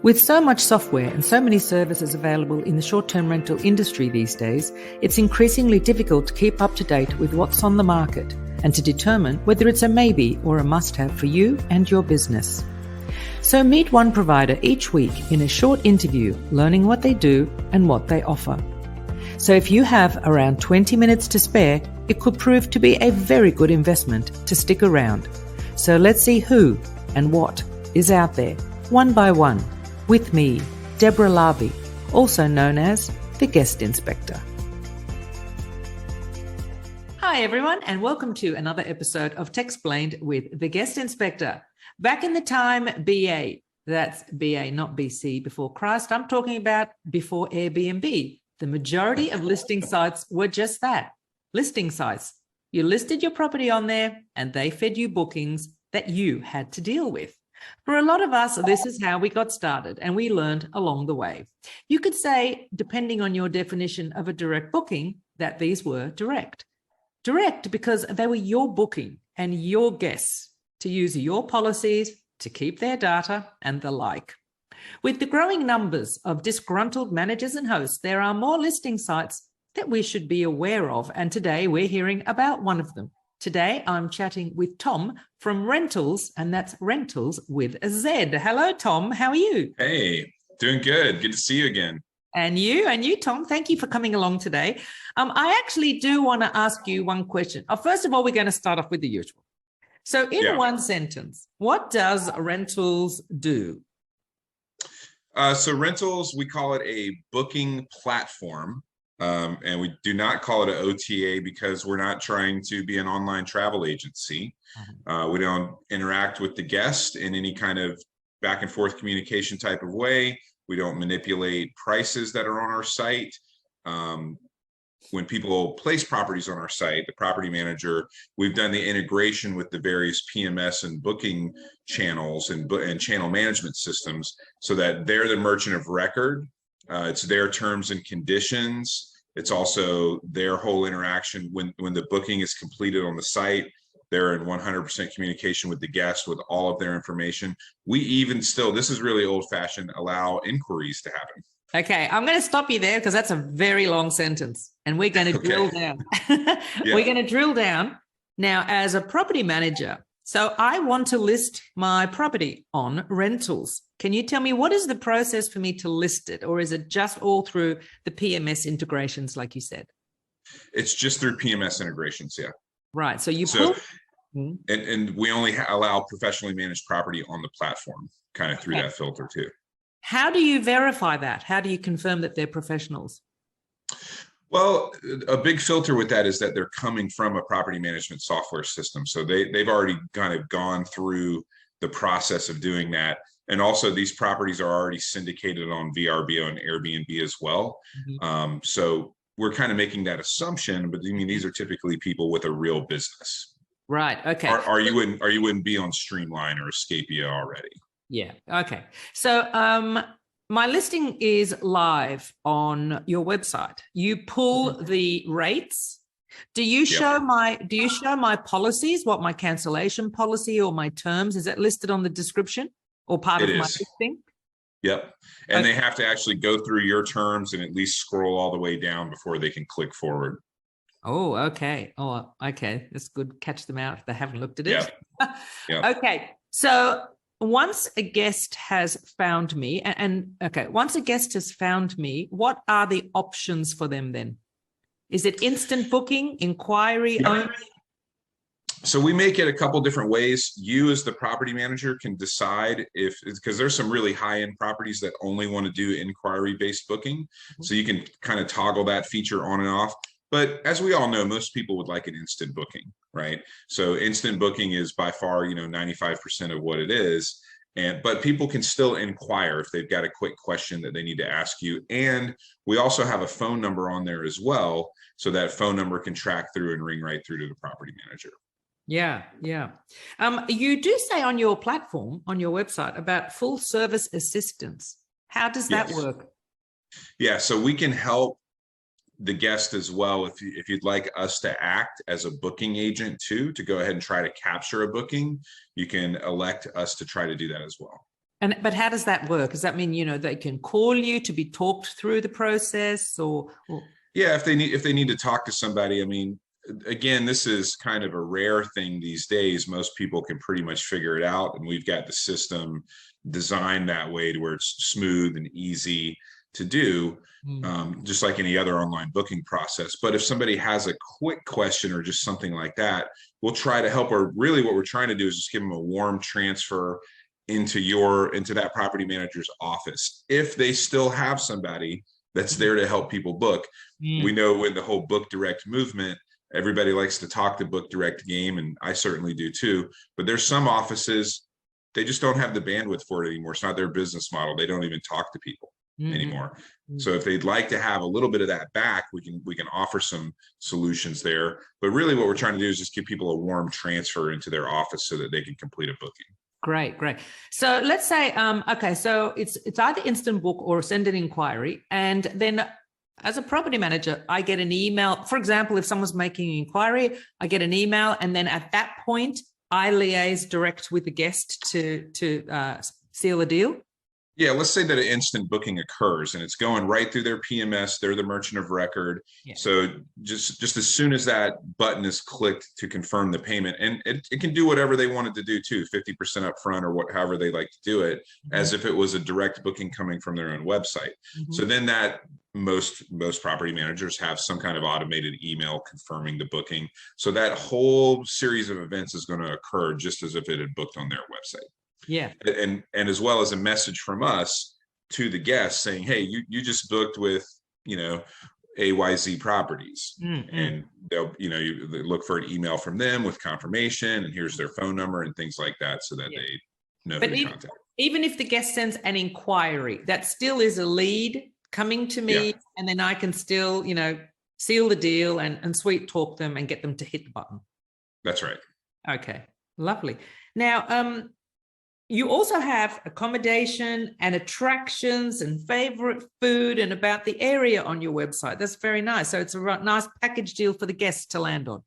With so much software and so many services available in the short-term rental industry these days, it's increasingly difficult to keep up to date with what's on the market and to determine whether it's a maybe or a must-have for you and your business. So meet one provider each week in a short interview, learning what they do and what they offer. So if you have around 20 minutes to spare, it could prove to be a very good investment to stick around. So let's see who and what is out there, one by one. With me, Deborah Larby, also known as the Guest Inspector. Hi everyone, and welcome to another episode of Techsplained with the Guest Inspector. Back in the time BA, that's BA, not BC, before Christ, I'm talking about before Airbnb. The majority of listing sites were just that, listing sites. You listed your property on there and they fed you bookings that you had to deal with. For a lot of us, this is how we got started and we learned along the way. You could say, depending on your definition of a direct booking, that these were direct. Direct because they were your booking and your guests to use your policies, to keep their data and the like. With the growing numbers of disgruntled managers and hosts, there are more listing sites that we should be aware of. And today we're hearing about one of them. Today, I'm chatting with Tom from Rentalz, and that's Rentalz with a Z. Hello, Tom. How are you? Hey, doing good. Good to see you again. And you, Tom. Thank you for coming along today. I actually do want to ask you one question. First of all, we're going to start off with the usual. So in one sentence, what does Rentalz do? So Rentalz, we call it a booking platform. And we do not call it an OTA because we're not trying to be an online travel agency. We don't interact with the guest in any kind of back and forth communication type of way. We don't manipulate prices that are on our site. When people place properties on our site, the property manager, we've done the integration with the various PMS and booking channels and channel management systems so that they're the merchant of record. It's their terms and conditions. It's also their whole interaction when the booking is completed on the site. They're in 100% communication with the guest with all of their information. We even still, this is really old fashioned, allow inquiries to happen. Okay, I'm going to stop you there because that's a very long sentence and we're going to drill down. We're going to drill down. Now, as a property manager, so I want to list my property on Rentalz. Can you tell me what is the process for me to list it, or is it just all through the PMS integrations, like you said? It's just through PMS integrations, yeah. Right. So you and we only allow professionally managed property on the platform, kind of through that filter too. How do you verify that? How do you confirm that they're professionals? Well, a big filter with that is that they're coming from a property management software system. So they've already kind of gone through the process of doing that. And also these properties are already syndicated on VRBO and Airbnb as well. Mm-hmm. So we're kind of making that assumption, but I mean, these are typically people with a real business. Right. Okay. Or you wouldn't be on Streamline or Escapia already. Yeah. Okay. So my listing is live on your website. You pull the rates. Do you show my policies, what my cancellation policy or my terms? Is it listed on the description or part of my listing? Yep. And they have to actually go through your terms and at least scroll all the way down before they can click forward. Oh, okay. Oh, okay. That's good. Catch them out if they haven't looked at it. Yep. Okay. So once a guest has found me, once a guest has found me, what are the options for them then? Is it instant booking, inquiry only? So we make it a couple different ways. You as the property manager can decide because there's some really high-end properties that only want to do inquiry-based booking. Mm-hmm. So you can kind of toggle that feature on and off. But as we all know, most people would like an instant booking, right? So instant booking is by far, 95% of what it is. But people can still inquire if they've got a quick question that they need to ask you. And we also have a phone number on there as well. So that phone number can track through and ring right through to the property manager. Yeah. You do say on your platform, on your website, about full service assistance. How does that work? Yeah, so we can help the guest as well if you'd like us to act as a booking agent too, to go ahead and try to capture a booking. You can elect us to try to do that as well. But how does that work? Does that mean, they can call you to be talked through the process or? Yeah, if they need to talk to somebody, I mean, again, this is kind of a rare thing these days. Most people can pretty much figure it out, and we've got the system designed that way to where it's smooth and easy to do, just like any other online booking process. But if somebody has a quick question or just something like that, we'll try to help. Or really what we're trying to do is just give them a warm transfer into that property manager's office. If they still have somebody that's there to help people book. We know in the whole book direct movement, everybody likes to talk the book direct game, and I certainly do too. But there's some offices, they just don't have the bandwidth for it anymore. It's not their business model. They don't even talk to people anymore. So if they'd like to have a little bit of that back, we can offer some solutions there. But really what we're trying to do is just give people a warm transfer into their office so that they can complete a booking. Great. So let's say, okay, so it's either instant book or send an inquiry. And then as a property manager, I get an email. For example, if someone's making an inquiry, I get an email. And then at that point, I liaise direct with the guest to seal a deal. Yeah, let's say that an instant booking occurs and it's going right through their PMS. They're the merchant of record. Yeah. So just as soon as that button is clicked to confirm the payment, and it can do whatever they wanted to do too, 50% up front or however they like to do it, as if it was a direct booking coming from their own website. So then that most property managers have some kind of automated email confirming the booking. So that whole series of events is going to occur just as if it had booked on their website. Yeah. And as well as a message from us to the guest saying, hey, you just booked with, AYZ properties. And they'll, you look for an email from them with confirmation, and here's their phone number and things like that, so that they know who to contact. Even if the guest sends an inquiry, that still is a lead coming to me, and then I can still, seal the deal and sweet talk them and get them to hit the button. That's right. Okay. Lovely. Now, you also have accommodation and attractions and favorite food and about the area on your website. That's very nice. So it's a nice package deal for the guests to land on.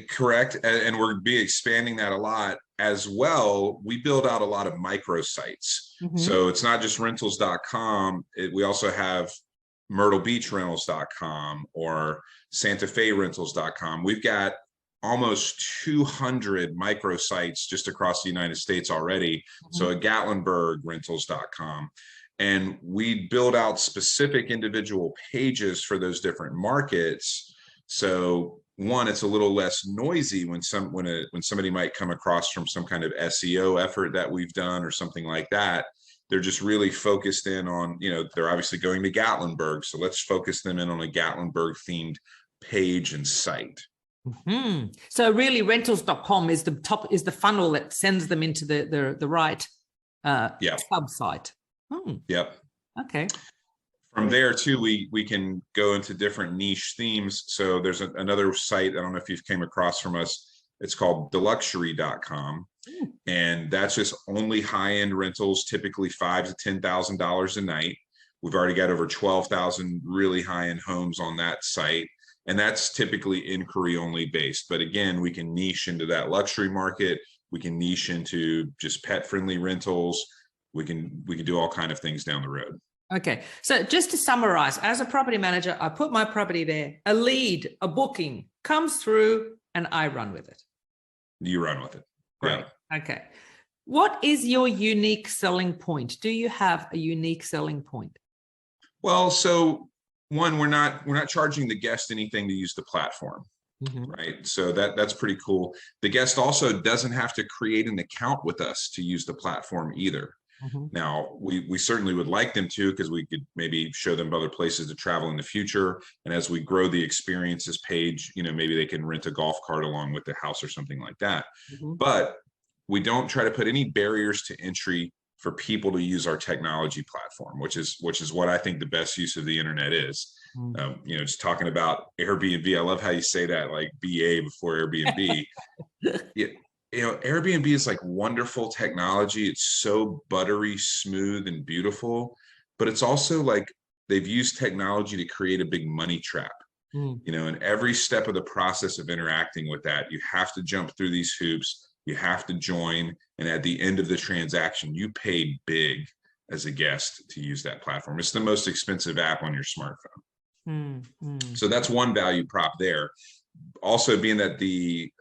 Correct. And we're be expanding that a lot as well. We build out a lot of microsites. So it's not just rentals.com. We also have myrtlebeachrentals.com or Santa Fe rentals.com. We've got almost 200 microsites just across the United States already. So at Gatlinburg rentals.com. And we build out specific individual pages for those different markets. So one, it's a little less noisy when somebody might come across from some kind of SEO effort that we've done or something like that. They're just really focused in on, they're obviously going to Gatlinburg. So let's focus them in on a Gatlinburg themed page and site. So really rentals.com is the funnel that sends them into the right sub site. Yep. Okay. From there too, we can go into different niche themes. So there's another site, I don't know if you've came across from us, it's called deluxury.com. And that's just only high-end rentals, typically $5,000 to $10,000 a night. We've already got over 12,000 really high-end homes on that site. And that's typically inquiry only based. But again, we can niche into that luxury market. We can niche into just pet friendly rentals. We can do all kinds of things down the road. Okay. So just to summarize, as a property manager, I put my property there, a lead, a booking comes through, and I run with it. You run with it. Great. Yeah. Okay. What is your unique selling point? Do you have a unique selling point? Well, so one, we're not charging the guest anything to use the platform, right? So that's pretty cool. The guest also doesn't have to create an account with us to use the platform either. Now, we certainly would like them to, because we could maybe show them other places to travel in the future. And as we grow the experiences page, maybe they can rent a golf cart along with the house or something like that. But we don't try to put any barriers to entry for people to use our technology platform, which is what I think the best use of the internet is. Just talking about Airbnb. I love how you say that, like BA before Airbnb. Airbnb is like wonderful technology. It's so buttery, smooth, and beautiful, but it's also like they've used technology to create a big money trap. And every step of the process of interacting with that, you have to jump through these hoops. You have to join, and at the end of the transaction, you pay big as a guest to use that platform. It's the most expensive app on your smartphone. So that's one value prop there. Also, being that the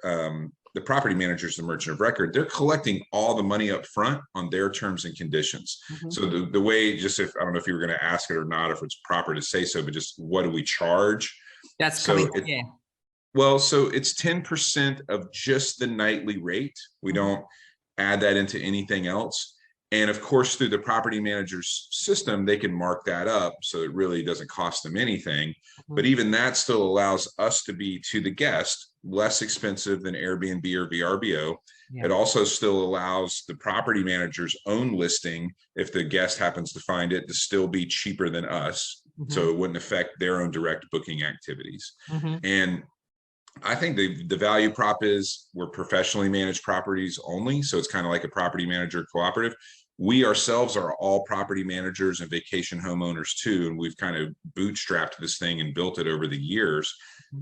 property manager is the merchant of record, they're collecting all the money up front on their terms and conditions. So the way, just if, I don't know if you were going to ask it or not, if it's proper to say so, but just what do we charge? That's so coming, it, yeah. Well, so it's 10% of just the nightly rate. We don't add that into anything else. And of course, through the property manager's system, they can mark that up so it really doesn't cost them anything. But even that still allows us to be, to the guest, less expensive than Airbnb or VRBO. It also still allows the property manager's own listing, if the guest happens to find it, to still be cheaper than us. So it wouldn't affect their own direct booking activities. And I think the value prop is we're professionally managed properties only. So it's kind of like a property manager cooperative. We ourselves are all property managers and vacation homeowners too. And we've kind of bootstrapped this thing and built it over the years.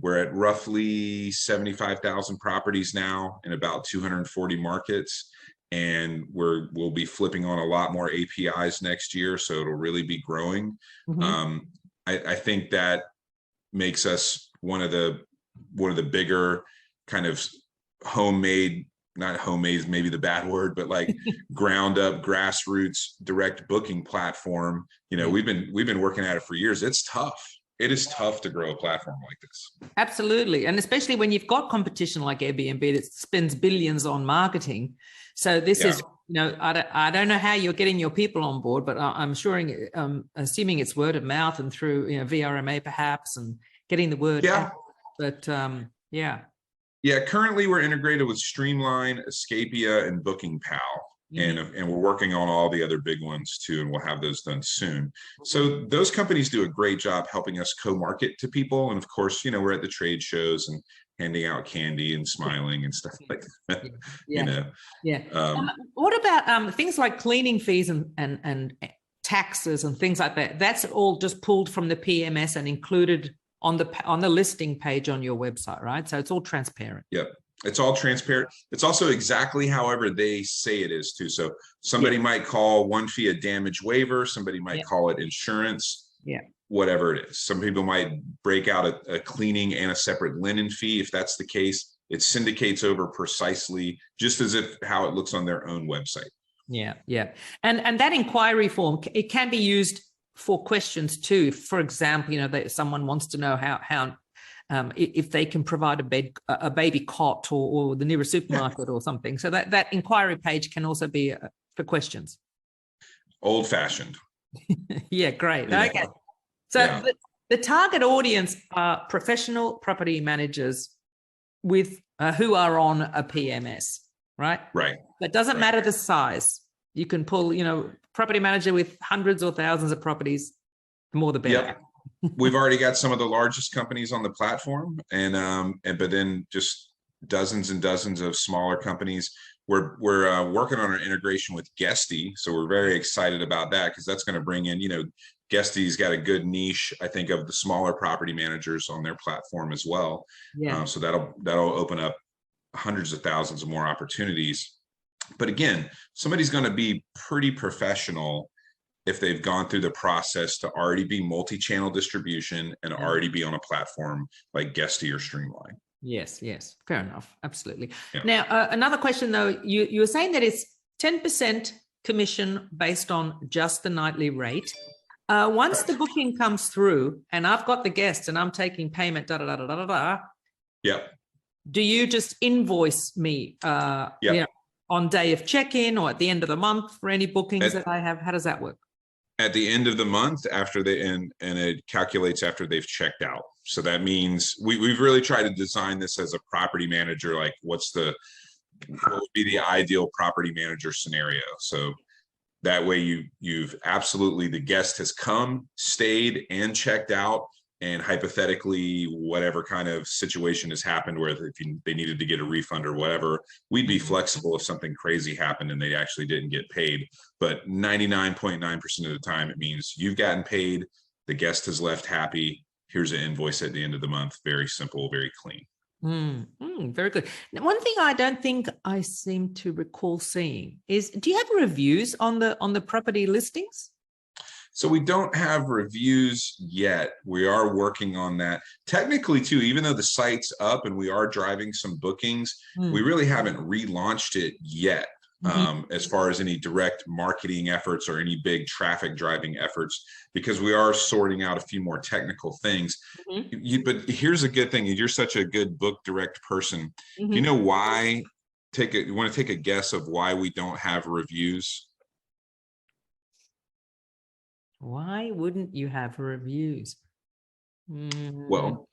We're at roughly 75,000 properties now in about 240 markets. And we'll be flipping on a lot more APIs next year. So it'll really be growing. I think that makes us one of the bigger kind of homemade, not homemade is maybe the bad word, but like ground up grassroots direct booking platform. You know, we've been working at it for years. It's tough. It is tough to grow a platform like this. Absolutely. And especially when you've got competition like Airbnb that spends billions on marketing. So this is, you know, I don't know how you're getting your people on board, but I'm assuming it's word of mouth and through, you know, VRMA perhaps, and getting the word out. But currently we're integrated with Streamline, Escapia, and Booking Pal. And we're working on all the other big ones too, and we'll have those done soon. So those companies do a great job helping us co-market to people. And of course, you know, we're at the trade shows and handing out candy and smiling and stuff like that. You know. What about things like cleaning fees and taxes and things like that? That's all just pulled from the PMS and included on the listing page on your website, right? So it's all transparent. It's all transparent. It's also exactly however they say it is too. So somebody might call one fee a damage waiver. Somebody might call it insurance. Whatever it is. Some people might break out a cleaning and a separate linen fee. If that's the case, it syndicates over precisely just as if how it looks on their own website. And that inquiry form, it can be used for questions too. For example, you know, someone wants to know how if they can provide a baby cot or the nearest supermarket or something. So that inquiry page can also be for questions. Old fashioned. Great. Okay. So the target audience are professional property managers with who are on a PMS, right? Right. But doesn't matter the size. You can pull, you know, property manager with hundreds or thousands of properties, the more the better. We've already got some of the largest companies on the platform, but then just dozens and dozens of smaller companies. We're working on our integration with Guesty, so we're very excited about that because that's going to bring in, you know, Guesty's got a good niche, I think, of the smaller property managers on their platform as well. So that'll open up hundreds of thousands of more opportunities. But again, somebody's going to be pretty professional if they've gone through the process to already be multi-channel distribution and already be on a platform like Guesty or Streamline. Yes, fair enough. Absolutely. Now, another question though, you were saying that it's 10% commission based on just the nightly rate. Once the booking comes through and I've got the guest and I'm taking payment, do you just invoice me you know, on day of check-in or at the end of the month for any bookings that I have? How does that work? At the end of the month after and it calculates after they've checked out. So that means we've really tried to design this as a property manager, like what would be the ideal property manager scenario. So that way you've absolutely, the guest has come, stayed, and checked out. And hypothetically, whatever kind of situation has happened where they needed to get a refund or whatever, we'd be flexible if something crazy happened and they actually didn't get paid. But 99.9% of the time, it means you've gotten paid, the guest has left happy, here's an invoice at the end of the month. Very simple, very clean. Very good. Now, one thing I don't think I seem to recall seeing is, do you have reviews on the property listings? So we don't have reviews yet. We are working on that. Technically too, even though the site's up and we are driving some bookings, we really haven't relaunched it yet. As far as any direct marketing efforts or any big traffic driving efforts, because we are sorting out a few more technical things. But here's a good thing. You're such a good book direct person. Do you know why? You want to take a guess of why we don't have reviews? Why wouldn't you have reviews? Well,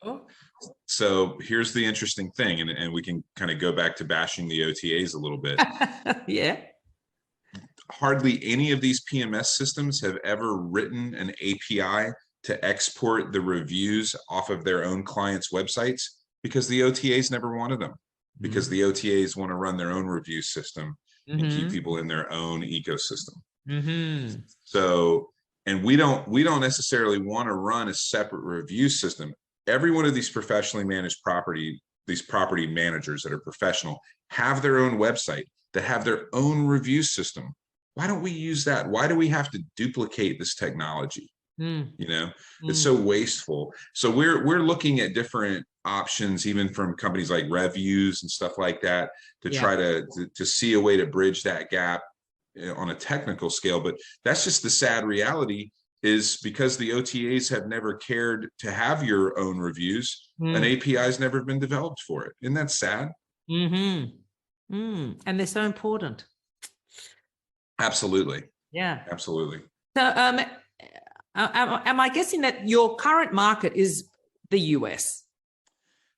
so here's the interesting thing, and we can kind of go back to bashing the OTAs a little bit. Yeah. Hardly any of these PMS systems have ever written an API to export the reviews off of their own clients' websites, because the OTAs never wanted them, because the OTAs want to run their own review system and keep people in their own ecosystem. So, and we don't necessarily want to run a separate review system. Every one of these professionally managed property, these property managers that are professional, have their own website that have their own review system. Why don't we use that? Why do we have to duplicate this technology? It's so wasteful. So we're looking at different options, even from companies like Reviews and stuff like that, to try to see a way to bridge that gap on a technical scale. But that's just the sad reality, is because the OTAs have never cared to have your own reviews, an API has never been developed for it. Isn't that sad? And they're so important. Absolutely. Yeah. Absolutely. So am I guessing that your current market is the US?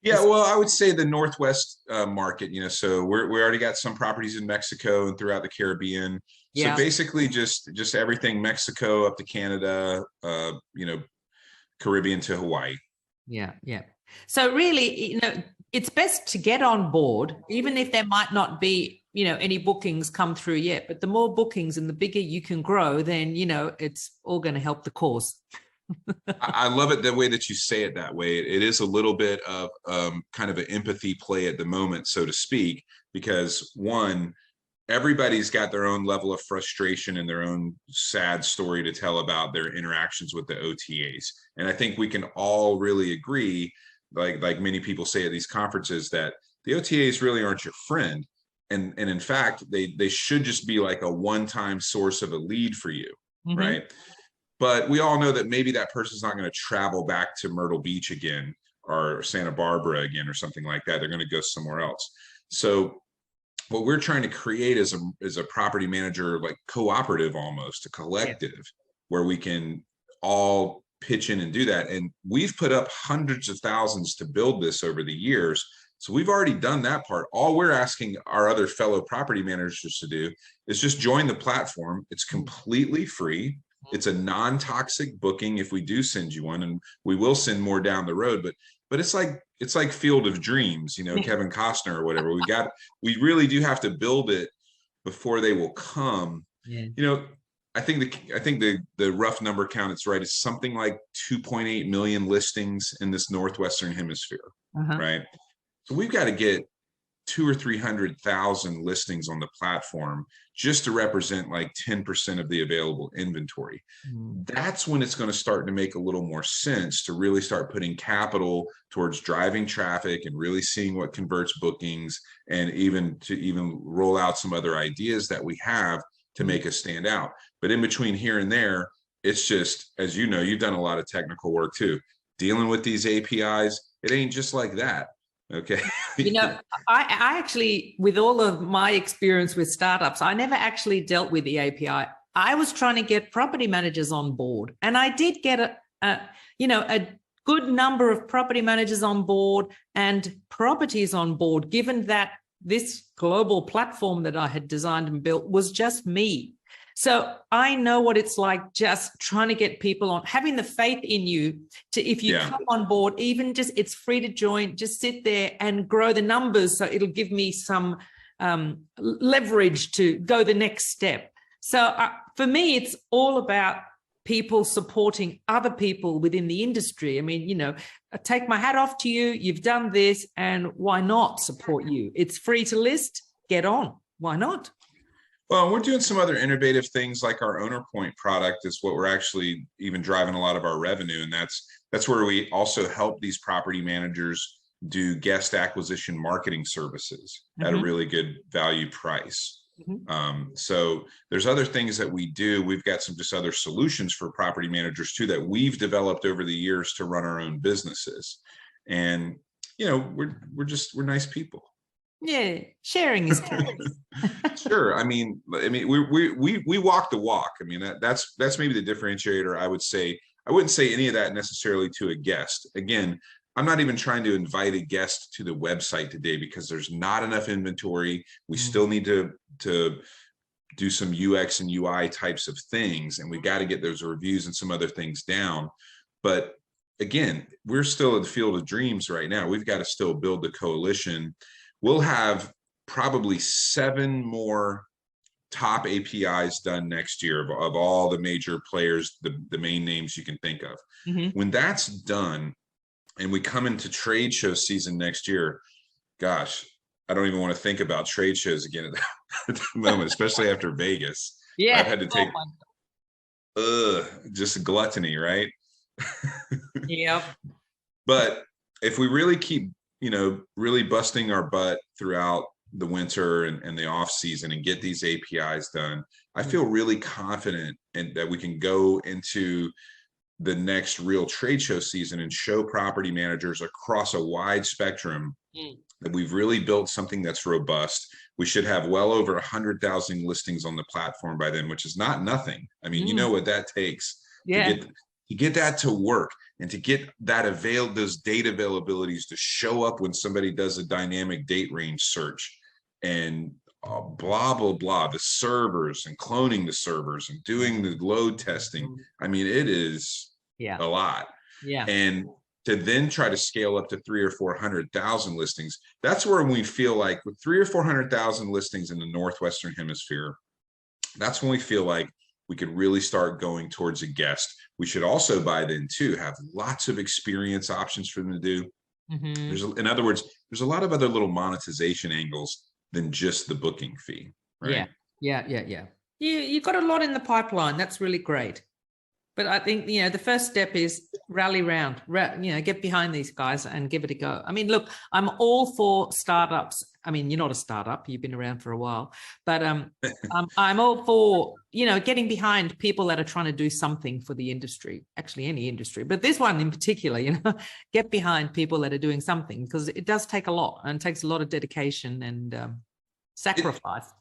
Yeah, well, I would say the Northwest market, so we already got some properties in Mexico and throughout the Caribbean. So basically just everything Mexico up to Canada, Caribbean to Hawaii. Yeah. So really, it's best to get on board, even if there might not be, any bookings come through yet. But the more bookings and the bigger you can grow, then, it's all going to help the cause. I love it the way that you say it that way. It is a little bit of kind of an empathy play at the moment, so to speak, because one, everybody's got their own level of frustration and their own sad story to tell about their interactions with the OTAs. And I think we can all really agree, like many people say at these conferences, that the OTAs really aren't your friend. And in fact, they should just be like a one-time source of a lead for you, right? But we all know that maybe that person's not going to travel back to Myrtle Beach again or Santa Barbara again or something like that. They're going to go somewhere else. So what we're trying to create is a property manager, like cooperative, almost a collective, where we can all pitch in and do that. And we've put up hundreds of thousands to build this over the years. So we've already done that part. All we're asking our other fellow property managers to do is just join the platform. It's completely free. It's a non-toxic booking if we do send you one, and we will send more down the road. But it's like Field of Dreams, Kevin Costner or whatever. We really do have to build it before they will come. I think the rough number count, it's right, is something like 2.8 million listings in this Northwestern hemisphere, right? So we've got to get 200,000 or 300,000 listings on the platform just to represent like 10% of the available inventory. That's when it's going to start to make a little more sense to really start putting capital towards driving traffic and really seeing what converts bookings, and even roll out some other ideas that we have to make us stand out. But in between here and there, it's just, as you know, you've done a lot of technical work too, dealing with these APIs. It ain't just like that. Okay. I actually, with all of my experience with startups, I never actually dealt with the API. I was trying to get property managers on board, and I did get a good number of property managers on board and properties on board, given that this global platform that I had designed and built was just me. So I know what it's like, just trying to get people on, having the faith in you to, if you come on board, even just, it's free to join, just sit there and grow the numbers. So it'll give me some leverage to go the next step. So for me, it's all about people supporting other people within the industry. I mean, I take my hat off to you. You've done this, and why not support you? It's free to list. Get on. Why not? Well, we're doing some other innovative things, like our Owner Point product is what we're actually even driving a lot of our revenue. And that's where we also help these property managers do guest acquisition marketing services at a really good value price. So there's other things that we do. We've got some just other solutions for property managers too, that we've developed over the years to run our own businesses. And, we're nice people. Yeah. Sharing is caring. Sure. I mean, we walk the walk. I mean, that's maybe the differentiator. I would say, I wouldn't say any of that necessarily to a guest. Again, I'm not even trying to invite a guest to the website today because there's not enough inventory. We still need to do some UX and UI types of things, and we've got to get those reviews and some other things down. But again, we're still in the field of dreams right now. We've got to still build the coalition. We'll have probably 7 more top APIs done next year of all the major players, the main names you can think of. When that's done, and we come into trade show season next year, gosh, I don't even want to think about trade shows again at the moment, especially after Vegas. Yeah. I've had to take just a gluttony, right? Yep. But if we really keep, really busting our butt throughout the winter and the off season and get these APIs done, I feel really confident that we can go into the next real trade show season and show property managers across a wide spectrum that we've really built something that's robust. We should have well over 100,000 listings on the platform by then, which is not nothing. I mean, you know what that takes to get that to work, and to get that those data availabilities to show up when somebody does a dynamic date range search, and blah, blah, blah, the servers and cloning the servers and doing the load testing. I mean, it is a lot. Yeah. And to then try to scale up to 300,000 or 400,000 listings, that's where we feel like with 300,000 or 400,000 listings in the Northwestern Hemisphere, that's when we feel like we could really start going towards a guest. We should also by then too have lots of experience options for them to do. In other words, there's a lot of other little monetization angles than just the booking fee, right? Yeah. You've got a lot in the pipeline. That's really great. But I think, the first step is rally round, get behind these guys and give it a go. I mean, look, I'm all for startups. I mean, you're not a startup. You've been around for a while. But I'm all for, getting behind people that are trying to do something for the industry, actually any industry. But this one in particular, get behind people that are doing something, because it does take a lot, and it takes a lot of dedication and sacrifice.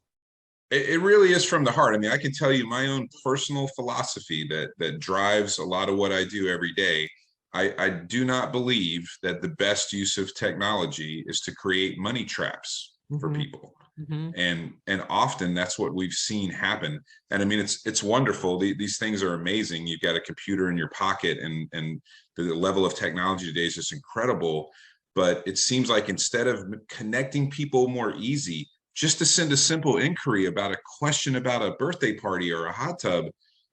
It really is from the heart. I mean, I can tell you my own personal philosophy that drives a lot of what I do every day. I do not believe that the best use of technology is to create money traps for people. And often that's what we've seen happen. And I mean, it's wonderful. These things are amazing. You've got a computer in your pocket, and the level of technology today is just incredible. But it seems like instead of connecting people more easy, just to send a simple inquiry about a question about a birthday party or a hot tub,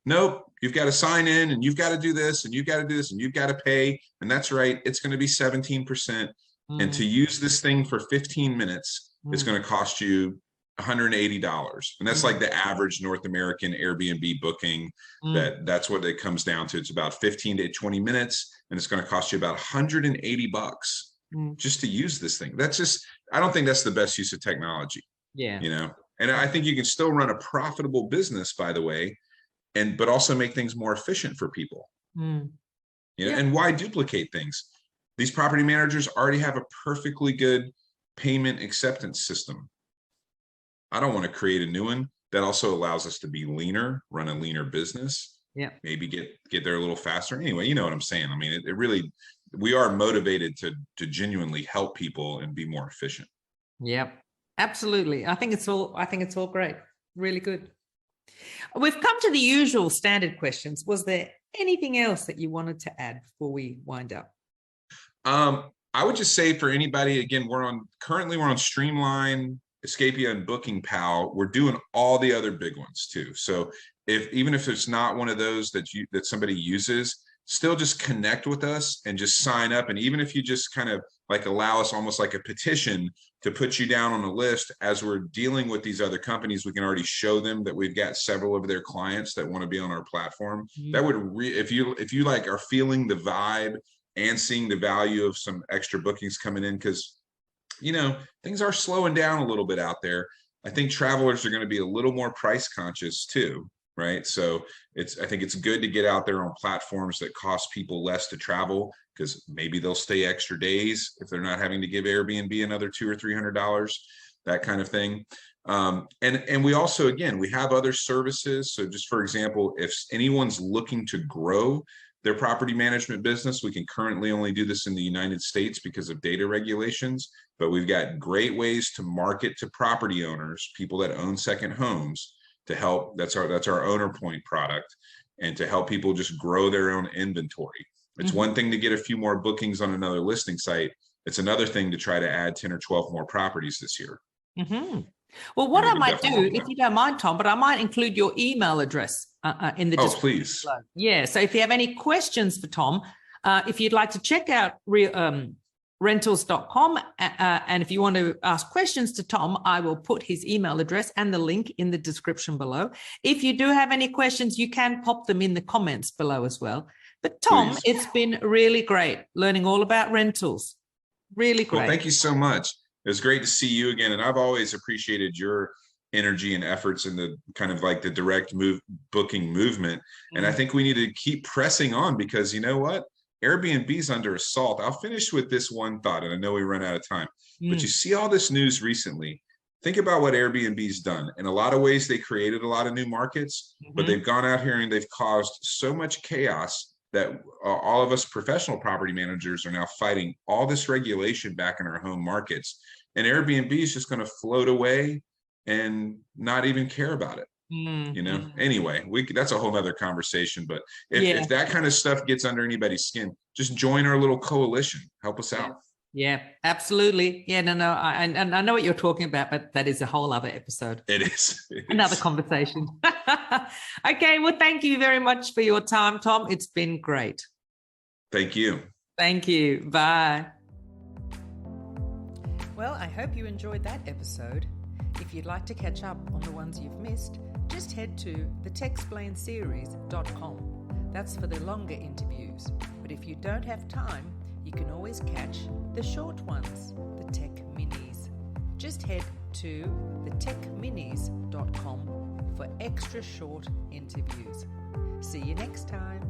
nope, you've got to sign in, and you've got to do this, and you've got to do this, and you've got to pay. And that's right, it's going to be 17%. And to use this thing for 15 minutes, it's going to cost you $180. And that's like the average North American Airbnb booking. That's what it comes down to. It's about 15 to 20 minutes, and it's going to cost you about $180 just to use this thing. I don't think that's the best use of technology. And I think you can still run a profitable business, by the way, but also make things more efficient for people. And why duplicate things? These property managers already have a perfectly good payment acceptance system. I don't want to create a new one that also allows us to be leaner, run a leaner business. Maybe get there a little faster. Anyway, you know what I'm saying? I mean, it really, we are motivated to genuinely help people and be more efficient. Yep, absolutely. I think it's all great. Really good. We've come to the usual standard questions. Was there anything else that you wanted to add before we wind up? I would just say for anybody, again, we're on Streamline. Escapia and Booking Pal, we're doing all the other big ones too. So even if it's not one of those that somebody uses, still just connect with us and just sign up. And even if you just kind of like allow us almost like a petition to put you down on a list, as we're dealing with these other companies, we can already show them that we've got several of their clients that want to be on our platform. That would if you like are feeling the vibe and seeing the value of some extra bookings coming in, because things are slowing down a little bit out there. I think travelers are going to be a little more price conscious too, right? So I think it's good to get out there on platforms that cost people less to travel, because maybe they'll stay extra days if they're not having to give Airbnb another $200 or $300, that kind of thing. And we also, again, we have other services. So just for example, if anyone's looking to grow their property management business, we can currently only do this in the United States because of data regulations, but we've got great ways to market to property owners, people that own second homes, to help. That's our Owner Point product, and to help people just grow their own inventory. It's one thing to get a few more bookings on another listing site. It's another thing to try to add 10 or 12 more properties this year. Well, what I might do, if you don't mind, Tom, but I might include your email address in the description. Please. Below. Yeah. So if you have any questions for Tom, if you'd like to check out rentalz.com, and if you want to ask questions to Tom, I will put his email address and the link in the description below. If you do have any questions, you can pop them in the comments below as well. But Tom, Please. It's been really great learning all about rentals. Really great. Well, thank you so much. It was great to see you again. And I've always appreciated your energy and efforts in the kind of like the direct booking movement. And I think we need to keep pressing on, because you know what? Airbnb's under assault. I'll finish with this one thought, and I know we run out of time, but you see all this news recently. Think about what Airbnb's done. In a lot of ways, they created a lot of new markets, but they've gone out here and they've caused so much chaos that all of us professional property managers are now fighting all this regulation back in our home markets. And Airbnb is just going to float away and not even care about it. Anyway, that's a whole nother conversation. But if that kind of stuff gets under anybody's skin, just join our little coalition. Help us out. Yeah, absolutely. Yeah, no, I know what you're talking about, but that is a whole other episode. It is. Another conversation. Okay, well, thank you very much for your time, Tom. It's been great. Thank you. Thank you. Bye. Well, I hope you enjoyed that episode. If you'd like to catch up on the ones you've missed, just head to the Techsplained That's for the longer interviews. But if you don't have time, you can always catch the short ones, the Tech Minis. Just head to thetechminis.com for extra short interviews. See you next time.